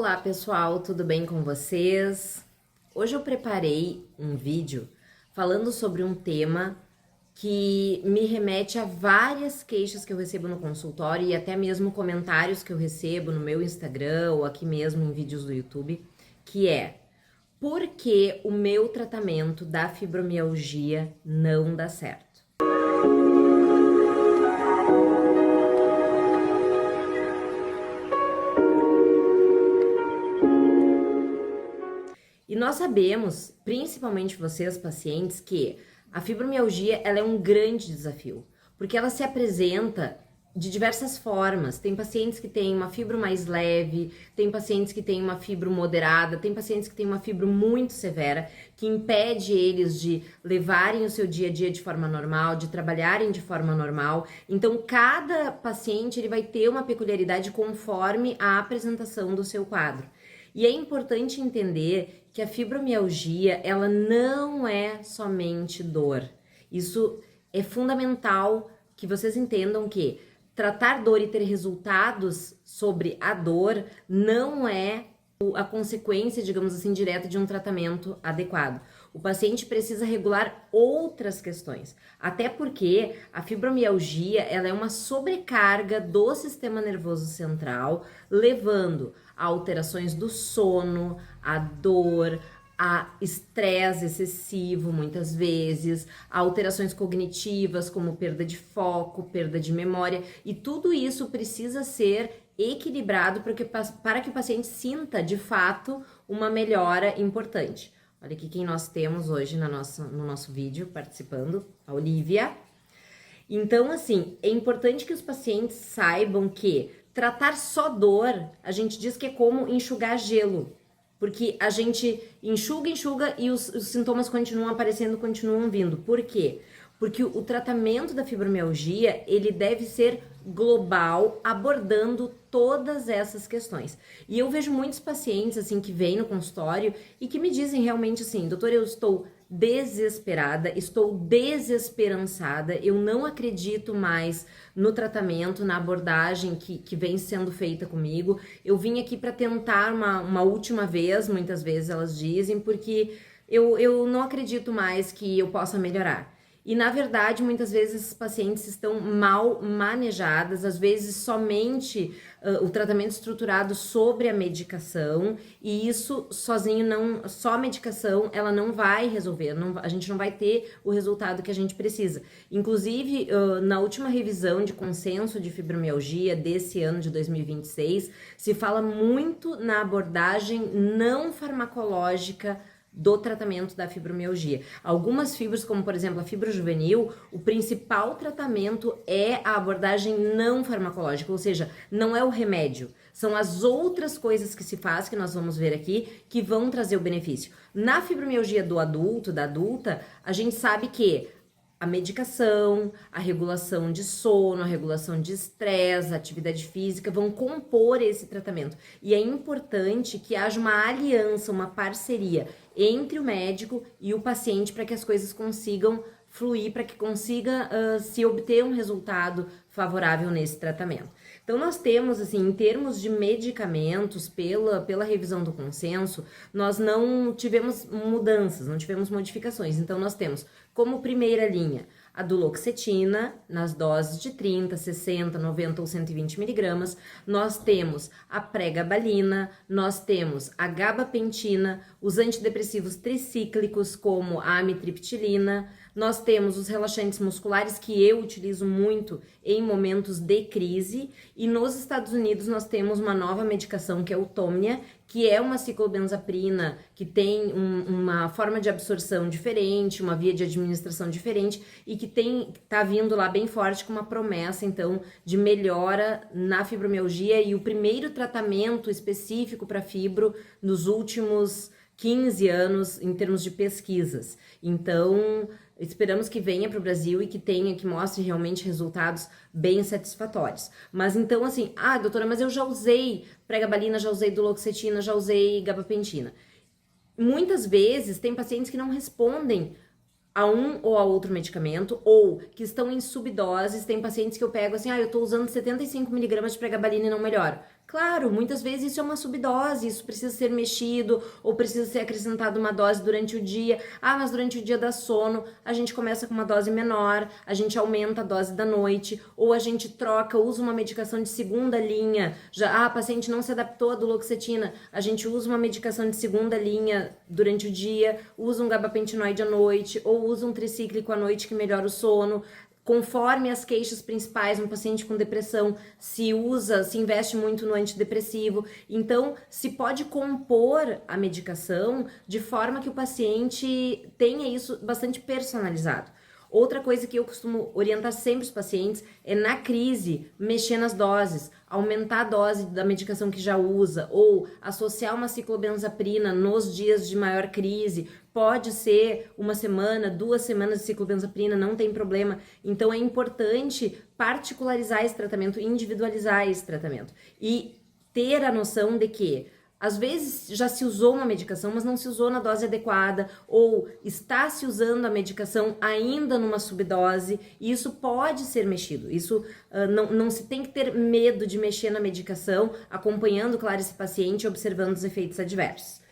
Olá pessoal, tudo bem com vocês? Hoje eu preparei um vídeo falando sobre um tema que me remete a várias queixas que eu recebo no consultório e até mesmo comentários que eu recebo no meu Instagram ou aqui mesmo em vídeos do YouTube, que é: por que o meu tratamento da fibromialgia não dá certo? E nós sabemos, principalmente vocês pacientes, que a fibromialgia ela é um grande desafio, porque ela se apresenta de diversas formas. Tem pacientes que têm uma fibro mais leve, tem pacientes que têm uma fibro moderada, tem pacientes que têm uma fibro muito severa, que impede eles de levarem o seu dia a dia de forma normal, de trabalharem de forma normal. Então, cada paciente ele vai ter uma peculiaridade conforme a apresentação do seu quadro. E é importante entender que a fibromialgia, ela não é somente dor. Isso é fundamental que vocês entendam que tratar dor e ter resultados sobre a dor não é a consequência, digamos assim, direta de um tratamento adequado. O paciente precisa regular outras questões, até porque a fibromialgia ela é uma sobrecarga do sistema nervoso central, levando a alterações do sono, a dor, a estresse excessivo, muitas vezes, a alterações cognitivas, como perda de foco, perda de memória, e tudo isso precisa ser equilibrado para que o paciente sinta, de fato, uma melhora importante. Olha aqui quem nós temos hoje no nosso vídeo participando, a Olivia. Então, assim, é importante que os pacientes saibam que tratar só dor, a gente diz que é como enxugar gelo. Porque a gente enxuga e os sintomas continuam aparecendo, continuam vindo. Por quê? Porque o tratamento da fibromialgia, ele deve ser global, abordando todas essas questões. E eu vejo muitos pacientes, assim, que vêm no consultório e que me dizem realmente assim: doutor, eu estou desesperada, estou desesperançada, eu não acredito mais no tratamento, na abordagem que vem sendo feita comigo. Eu vim aqui para tentar uma última vez, muitas vezes elas dizem, porque eu não acredito mais que eu possa melhorar. E, na verdade, muitas vezes esses pacientes estão mal manejadas, às vezes somente o tratamento estruturado sobre a medicação, e isso sozinho não, só a medicação, ela não vai resolver, a gente não vai ter o resultado que a gente precisa. Inclusive, na última revisão de consenso de fibromialgia desse ano de 2026, se fala muito na abordagem não farmacológica do tratamento da fibromialgia. Algumas fibras, como por exemplo a fibro juvenil, o principal tratamento é a abordagem não farmacológica, ou seja, não é o remédio, são as outras coisas que se faz, que nós vamos ver aqui, que vão trazer o benefício. Na fibromialgia do adulto, da adulta, a gente sabe que a medicação, a regulação de sono, a regulação de estresse, a atividade física vão compor esse tratamento. E é importante que haja uma aliança, uma parceria entre o médico e o paciente para que as coisas consigam fluir, para que consiga se obter um resultado favorável nesse tratamento. Então, nós temos, assim, em termos de medicamentos, pela revisão do consenso, nós não tivemos mudanças, não tivemos modificações. Então, nós temos como primeira linha a duloxetina, nas doses de 30, 60, 90 ou 120 miligramas. Nós temos a pregabalina, nós temos a gabapentina, os antidepressivos tricíclicos, como a amitriptilina. Nós temos os relaxantes musculares, que eu utilizo muito em momentos de crise. E nos Estados Unidos nós temos uma nova medicação que é o Tomnia, que é uma ciclobenzaprina que tem uma forma de absorção diferente, uma via de administração diferente e que tá vindo lá bem forte com uma promessa, então, de melhora na fibromialgia e o primeiro tratamento específico para fibro nos últimos 15 anos em termos de pesquisas. Então, esperamos que venha para o Brasil e que mostre realmente resultados bem satisfatórios. Mas então, assim, doutora, mas eu já usei pregabalina, já usei duloxetina, já usei gabapentina. Muitas vezes tem pacientes que não respondem a um ou a outro medicamento, ou que estão em subdoses. Tem pacientes que eu pego assim, eu tô usando 75 miligramas de pregabalina e não melhora. Claro, muitas vezes isso é uma subdose, isso precisa ser mexido ou precisa ser acrescentada uma dose durante o dia. Ah, mas durante o dia dá sono, a gente começa com uma dose menor, a gente aumenta a dose da noite, ou a gente troca, usa uma medicação de segunda linha. Já, a paciente não se adaptou à duloxetina, a gente usa uma medicação de segunda linha durante o dia, usa um gabapentinoide à noite, ou usa um tricíclico à noite que melhora o sono. Conforme as queixas principais, um paciente com depressão se investe muito no antidepressivo. Então, se pode compor a medicação de forma que o paciente tenha isso bastante personalizado. Outra coisa que eu costumo orientar sempre os pacientes é, na crise, mexer nas doses, aumentar a dose da medicação que já usa, ou associar uma ciclobenzaprina nos dias de maior crise. Pode ser 1 semana, 2 semanas de ciclobenzaprina, não tem problema. Então é importante particularizar esse tratamento, individualizar esse tratamento e ter a noção de que às vezes já se usou uma medicação, mas não se usou na dose adequada, ou está se usando a medicação ainda numa subdose, e isso pode ser mexido. Isso não se tem que ter medo de mexer na medicação, acompanhando, claro, esse paciente e observando os efeitos adversos.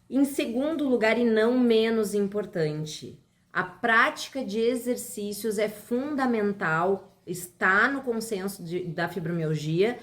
Em segundo lugar, e não menos importante, a prática de exercícios é fundamental, está no consenso da fibromialgia.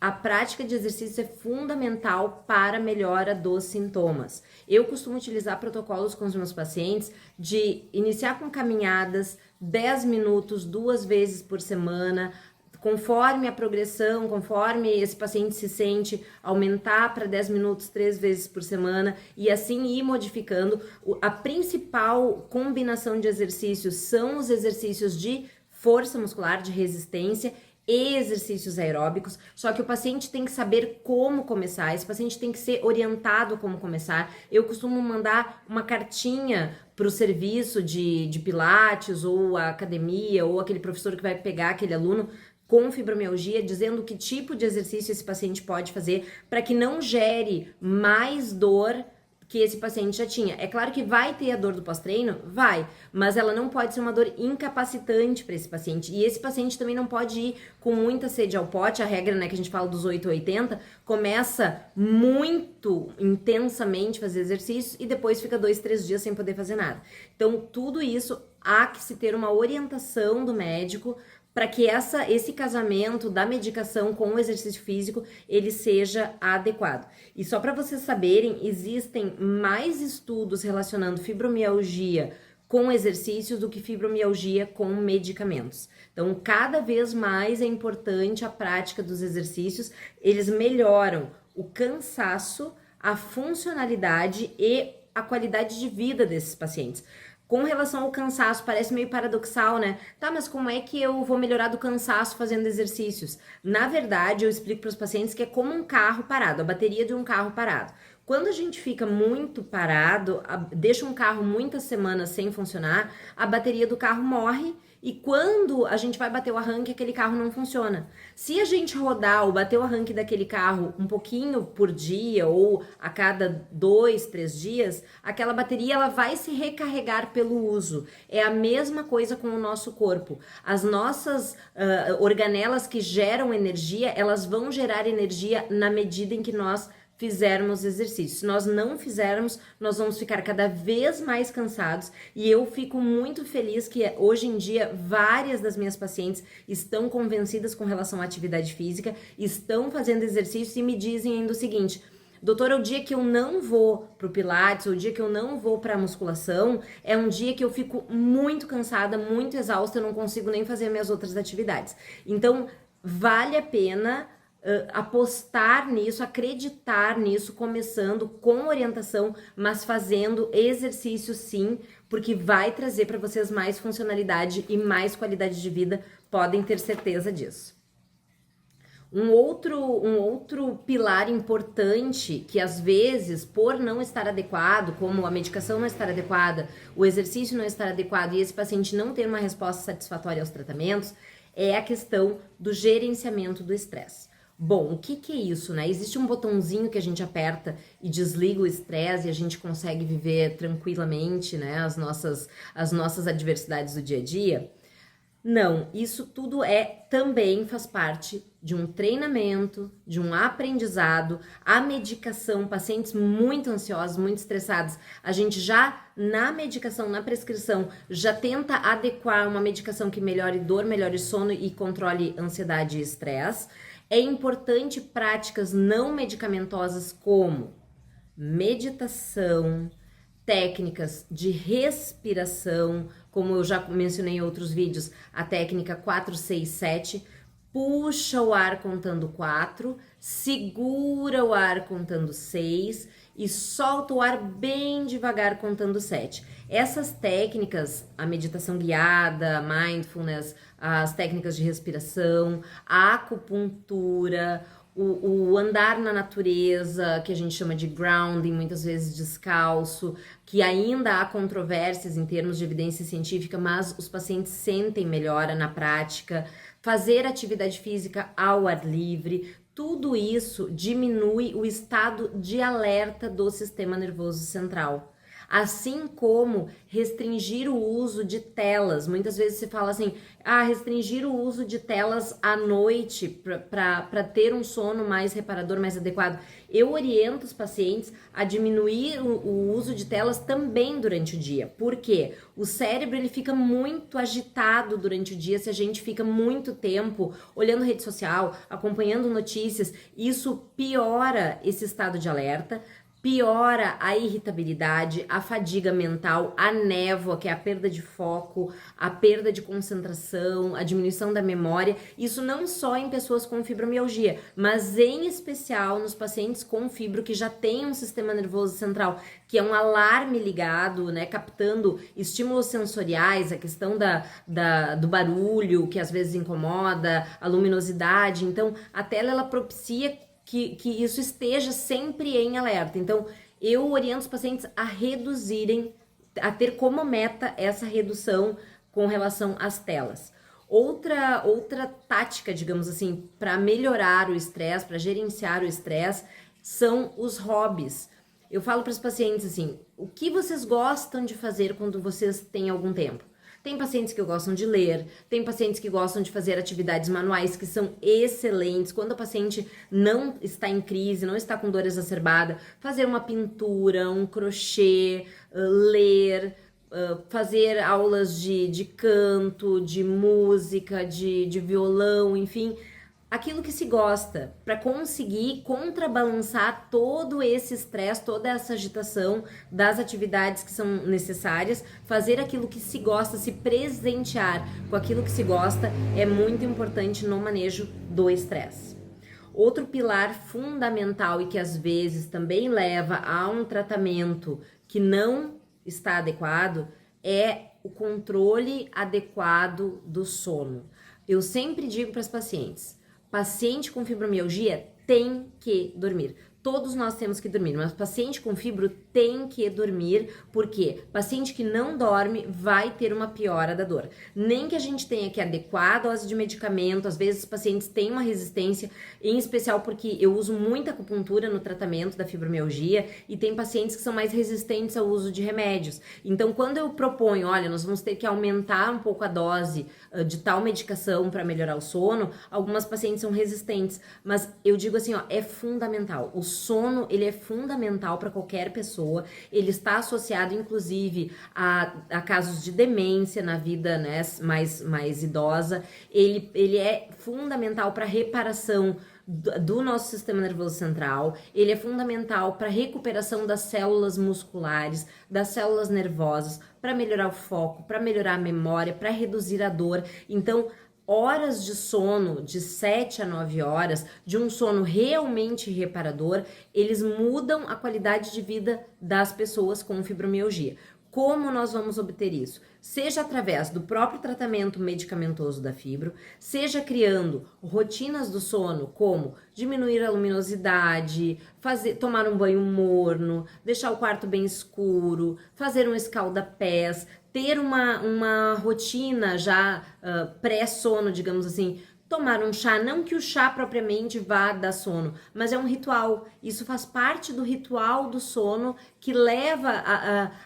A prática de exercício é fundamental para a melhora dos sintomas. Eu costumo utilizar protocolos com os meus pacientes de iniciar com caminhadas 10 minutos, 2 vezes por semana, conforme a progressão, conforme esse paciente se sente, aumentar para 10 minutos 3 vezes por semana e assim ir modificando. A principal combinação de exercícios são os exercícios de força muscular, de resistência e exercícios aeróbicos, só que o paciente tem que saber como começar, esse paciente tem que ser orientado como começar. Eu costumo mandar uma cartinha para o serviço de pilates ou a academia ou aquele professor que vai pegar aquele aluno com fibromialgia, dizendo que tipo de exercício esse paciente pode fazer para que não gere mais dor que esse paciente já tinha. É claro que vai ter a dor do pós-treino? Vai, mas ela não pode ser uma dor incapacitante para esse paciente. E esse paciente também não pode ir com muita sede ao pote. A regra, né, que a gente fala dos 8-80, começa muito intensamente fazer exercícios e depois fica 2-3 dias sem poder fazer nada. Então, tudo isso há que se ter uma orientação do médico para que esse casamento da medicação com o exercício físico, ele seja adequado. E só para vocês saberem, existem mais estudos relacionando fibromialgia com exercícios do que fibromialgia com medicamentos. Então, cada vez mais é importante a prática dos exercícios, eles melhoram o cansaço, a funcionalidade e a qualidade de vida desses pacientes. Com relação ao cansaço, parece meio paradoxal, né? Tá, mas como é que eu vou melhorar do cansaço fazendo exercícios? Na verdade, eu explico para os pacientes que é como um carro parado, a bateria de um carro parado. Quando a gente fica muito parado, deixa um carro muitas semanas sem funcionar, a bateria do carro morre e quando a gente vai bater o arranque, aquele carro não funciona. Se a gente rodar ou bater o arranque daquele carro um pouquinho por dia ou a cada 2-3 dias, aquela bateria ela vai se recarregar pelo uso. É a mesma coisa com o nosso corpo. As nossas organelas que geram energia, elas vão gerar energia na medida em que nós fizermos exercício. Se nós não fizermos, nós vamos ficar cada vez mais cansados e eu fico muito feliz que hoje em dia várias das minhas pacientes estão convencidas com relação à atividade física, estão fazendo exercício e me dizem ainda o seguinte: doutora, o dia que eu não vou pro Pilates, ou o dia que eu não vou pra musculação, é um dia que eu fico muito cansada, muito exausta, eu não consigo nem fazer minhas outras atividades. Então, vale a pena apostar nisso, acreditar nisso, começando com orientação, mas fazendo exercício sim, porque vai trazer para vocês mais funcionalidade e mais qualidade de vida, podem ter certeza disso. Um outro pilar importante que às vezes, por não estar adequado, como a medicação não estar adequada, o exercício não estar adequado e esse paciente não ter uma resposta satisfatória aos tratamentos, é a questão do gerenciamento do estresse. Bom, o que é isso, né? Existe um botãozinho que a gente aperta e desliga o estresse e a gente consegue viver tranquilamente, né, as nossas adversidades do dia a dia? Não, isso tudo também faz parte de um treinamento, de um aprendizado, a medicação, pacientes muito ansiosos, muito estressados, a gente já na medicação, na prescrição, já tenta adequar uma medicação que melhore dor, melhore sono e controle ansiedade e estresse. É importante práticas não medicamentosas como meditação, técnicas de respiração, como eu já mencionei em outros vídeos, a técnica 4-6-7, puxa o ar contando 4, segura o ar contando 6 e solta o ar bem devagar contando 7. Essas técnicas, a meditação guiada, mindfulness, as técnicas de respiração, a acupuntura, o andar na natureza, que a gente chama de grounding, muitas vezes descalço, que ainda há controvérsias em termos de evidência científica, mas os pacientes sentem melhora na prática. Fazer atividade física ao ar livre, tudo isso diminui o estado de alerta do sistema nervoso central. Assim como restringir o uso de telas. Muitas vezes se fala assim, restringir o uso de telas à noite para ter um sono mais reparador, mais adequado. Eu oriento os pacientes a diminuir o uso de telas também durante o dia. Por quê? O cérebro ele fica muito agitado durante o dia se a gente fica muito tempo olhando rede social, acompanhando notícias. Isso piora esse estado de alerta, piora a irritabilidade, a fadiga mental, a névoa, que é a perda de foco, a perda de concentração, a diminuição da memória. Isso não só em pessoas com fibromialgia, mas em especial nos pacientes com fibro que já têm um sistema nervoso central, que é um alarme ligado, né, captando estímulos sensoriais, a questão do barulho, que às vezes incomoda, a luminosidade. Então, a tela, ela propicia que isso esteja sempre em alerta. Então, eu oriento os pacientes a reduzirem, a ter como meta essa redução com relação às telas. Outra tática, digamos assim, para melhorar o estresse, para gerenciar o estresse, são os hobbies. Eu falo para os pacientes assim, o que vocês gostam de fazer quando vocês têm algum tempo? Tem pacientes que gostam de ler, tem pacientes que gostam de fazer atividades manuais que são excelentes. Quando o paciente não está em crise, não está com dor exacerbada, fazer uma pintura, um crochê, ler, fazer aulas de canto, de música, de violão, enfim, aquilo que se gosta, para conseguir contrabalançar todo esse estresse, toda essa agitação das atividades que são necessárias, fazer aquilo que se gosta, se presentear com aquilo que se gosta é muito importante no manejo do estresse. Outro pilar fundamental e que às vezes também leva a um tratamento que não está adequado é o controle adequado do sono. Eu sempre digo para as pacientes, paciente com fibromialgia tem que dormir. Todos nós temos que dormir, mas paciente com fibro tem que dormir, porque paciente que não dorme vai ter uma piora da dor. Nem que a gente tenha que adequar a dose de medicamento, às vezes os pacientes têm uma resistência, em especial porque eu uso muita acupuntura no tratamento da fibromialgia e tem pacientes que são mais resistentes ao uso de remédios. Então, quando eu proponho, olha, nós vamos ter que aumentar um pouco a dose de tal medicação para melhorar o sono, algumas pacientes são resistentes, mas eu digo assim, ó, é fundamental. O sono, ele é fundamental para qualquer pessoa, ele está associado, inclusive, a casos de demência na vida, né, mais idosa, ele é fundamental para reparação do nosso sistema nervoso central, ele é fundamental para recuperação das células musculares, das células nervosas, para melhorar o foco, para melhorar a memória, para reduzir a dor. Então, horas de sono de 7 a 9 horas, de um sono realmente reparador, eles mudam a qualidade de vida das pessoas com fibromialgia. Como nós vamos obter isso? Seja através do próprio tratamento medicamentoso da fibro, seja criando rotinas do sono, como diminuir a luminosidade, tomar um banho morno, deixar o quarto bem escuro, fazer um escalda-pés, ter uma rotina já pré-sono, digamos assim, tomar um chá, não que o chá propriamente vá dar sono, mas é um ritual. Isso faz parte do ritual do sono que leva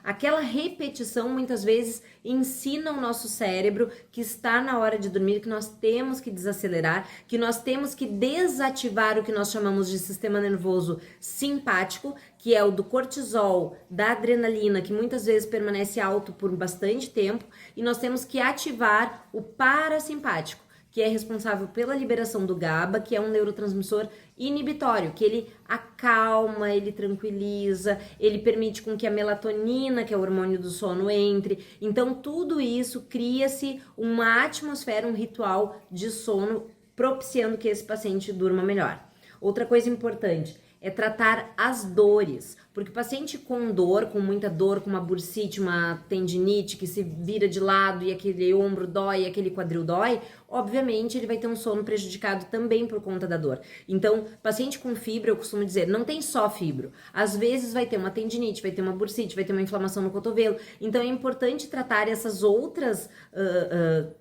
aquela repetição, muitas vezes ensina o nosso cérebro que está na hora de dormir, que nós temos que desacelerar, que nós temos que desativar o que nós chamamos de sistema nervoso simpático, que é o do cortisol, da adrenalina, que muitas vezes permanece alto por bastante tempo, e nós temos que ativar o parasimpático, que é responsável pela liberação do GABA, que é um neurotransmissor inibitório, que ele acalma, ele tranquiliza, ele permite com que a melatonina, que é o hormônio do sono, entre. Então, tudo isso cria-se uma atmosfera, um ritual de sono, propiciando que esse paciente durma melhor. Outra coisa importante é tratar as dores, porque o paciente com dor, com muita dor, com uma bursite, uma tendinite que se vira de lado e aquele ombro dói, aquele quadril dói, obviamente ele vai ter um sono prejudicado também por conta da dor. Então, paciente com fibra, eu costumo dizer, não tem só fibro. Às vezes vai ter uma tendinite, vai ter uma bursite, vai ter uma inflamação no cotovelo. Então, é importante tratar essas outras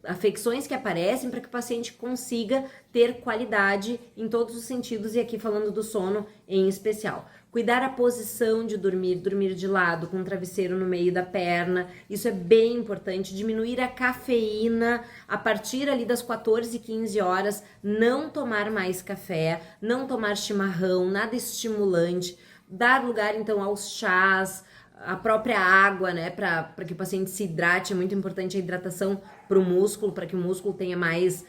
afecções que aparecem para que o paciente consiga ter qualidade em todos os sentidos, e aqui falando do sono em especial. Cuidar a posição de dormir, dormir de lado, com o travesseiro no meio da perna, isso é bem importante. Diminuir a cafeína a partir ali das 14, 15 horas, não tomar mais café, não tomar chimarrão, nada estimulante, dar lugar então aos chás, a própria água, né, para que o paciente se hidrate. É muito importante a hidratação para o músculo, para que o músculo tenha mais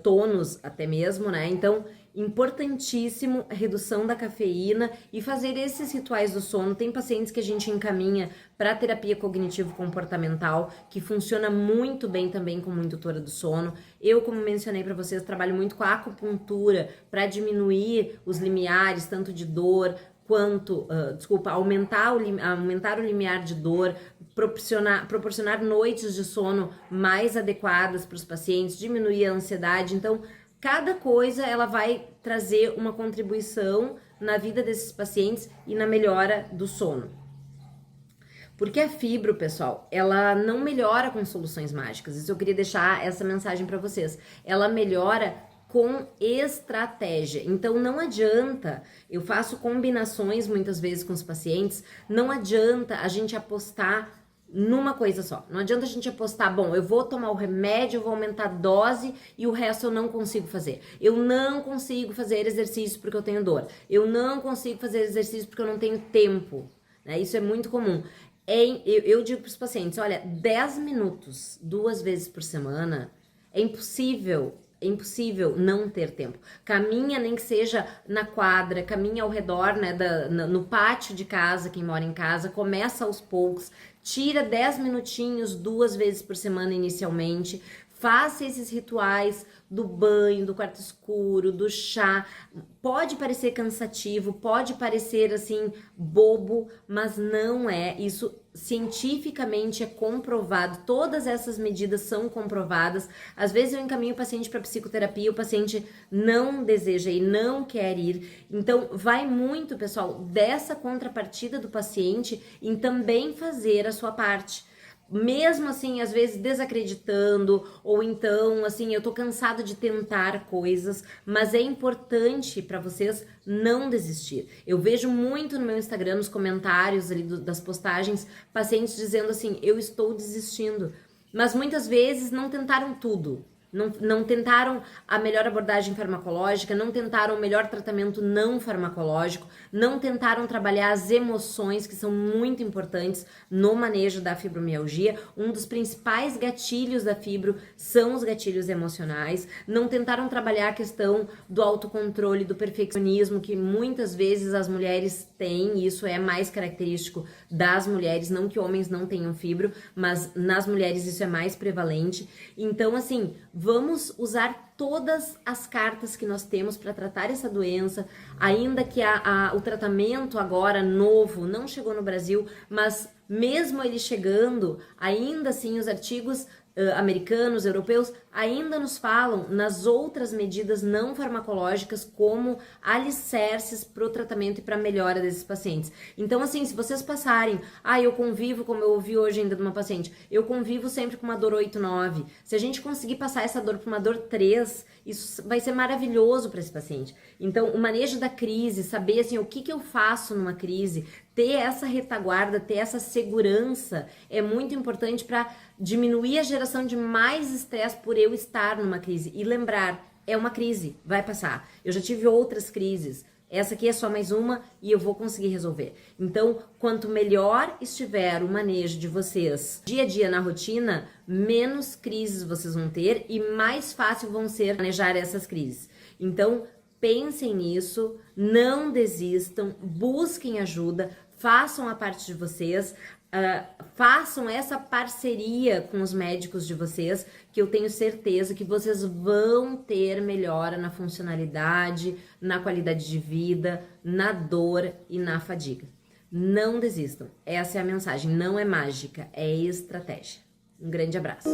tônus até mesmo, né, então importantíssimo a redução da cafeína e fazer esses rituais do sono. Tem pacientes que a gente encaminha para terapia cognitivo-comportamental, que funciona muito bem também como indutora do sono. Eu, como mencionei para vocês, trabalho muito com a acupuntura para diminuir os limiares, tanto de dor quanto, aumentar o limiar de dor, proporcionar noites de sono mais adequadas para os pacientes, diminuir a ansiedade. Então, cada coisa ela vai trazer uma contribuição na vida desses pacientes e na melhora do sono. Porque a fibra, pessoal, ela não melhora com soluções mágicas. Isso eu queria deixar essa mensagem para vocês. Ela melhora com estratégia. Então não adianta, eu faço combinações muitas vezes com os pacientes, não adianta a gente apostar numa coisa só. Não adianta a gente apostar, bom, eu vou tomar o remédio, eu vou aumentar a dose e o resto eu não consigo fazer. Eu não consigo fazer exercício porque eu tenho dor. Eu não consigo fazer exercício porque eu não tenho tempo. Né? Isso é muito comum. Eu digo para os pacientes, olha, 10 minutos, 2 vezes por semana, é impossível não ter tempo. Caminha, nem que seja na quadra, caminha ao redor, né, no pátio de casa, quem mora em casa, começa aos poucos, tira 10 minutinhos 2 vezes por semana inicialmente, faça esses rituais do banho, do quarto escuro, do chá. Pode parecer cansativo, pode parecer assim bobo, mas não é. Isso cientificamente é comprovado. Todas essas medidas são comprovadas. Às vezes eu encaminho o paciente para psicoterapia, o paciente não deseja e não quer ir. Então vai muito, pessoal, dessa contrapartida do paciente em também fazer a sua parte. Mesmo assim, às vezes desacreditando, ou então, assim, eu tô cansado de tentar coisas, mas é importante para vocês não desistir. Eu vejo muito no meu Instagram, nos comentários ali das postagens, pacientes dizendo assim, eu estou desistindo. Mas muitas vezes não tentaram tudo. Não tentaram a melhor abordagem farmacológica, não tentaram o melhor tratamento não farmacológico, não tentaram trabalhar as emoções, que são muito importantes no manejo da fibromialgia. Um dos principais gatilhos da fibro são os gatilhos emocionais. Não tentaram trabalhar a questão do autocontrole, do perfeccionismo, que muitas vezes as mulheres têm, e isso é mais característico das mulheres, não que homens não tenham fibro, mas nas mulheres isso é mais prevalente. Então, assim, vamos usar todas as cartas que nós temos para tratar essa doença, ainda que o tratamento agora novo não chegou no Brasil, mas mesmo ele chegando, ainda assim os artigos americanos, europeus, ainda nos falam nas outras medidas não farmacológicas como alicerces para o tratamento e para a melhora desses pacientes. Então, assim, se vocês passarem, eu convivo, como eu ouvi hoje ainda de uma paciente, eu convivo sempre com uma dor 8, 9. Se a gente conseguir passar essa dor para uma dor 3, isso vai ser maravilhoso para esse paciente. Então, o manejo da crise, saber assim, o que eu faço numa crise, ter essa retaguarda, ter essa segurança é muito importante para diminuir a geração de mais estresse por eu estar numa crise. E lembrar, é uma crise, vai passar. Eu já tive outras crises. Essa aqui é só mais uma e eu vou conseguir resolver. Então, quanto melhor estiver o manejo de vocês dia a dia na rotina, menos crises vocês vão ter e mais fácil vão ser manejar essas crises. Então, pensem nisso, não desistam, busquem ajuda, façam a parte de vocês, façam essa parceria com os médicos de vocês, que eu tenho certeza que vocês vão ter melhora na funcionalidade, na qualidade de vida, na dor e na fadiga. Não desistam, essa é a mensagem, não é mágica, é estratégia. Um grande abraço.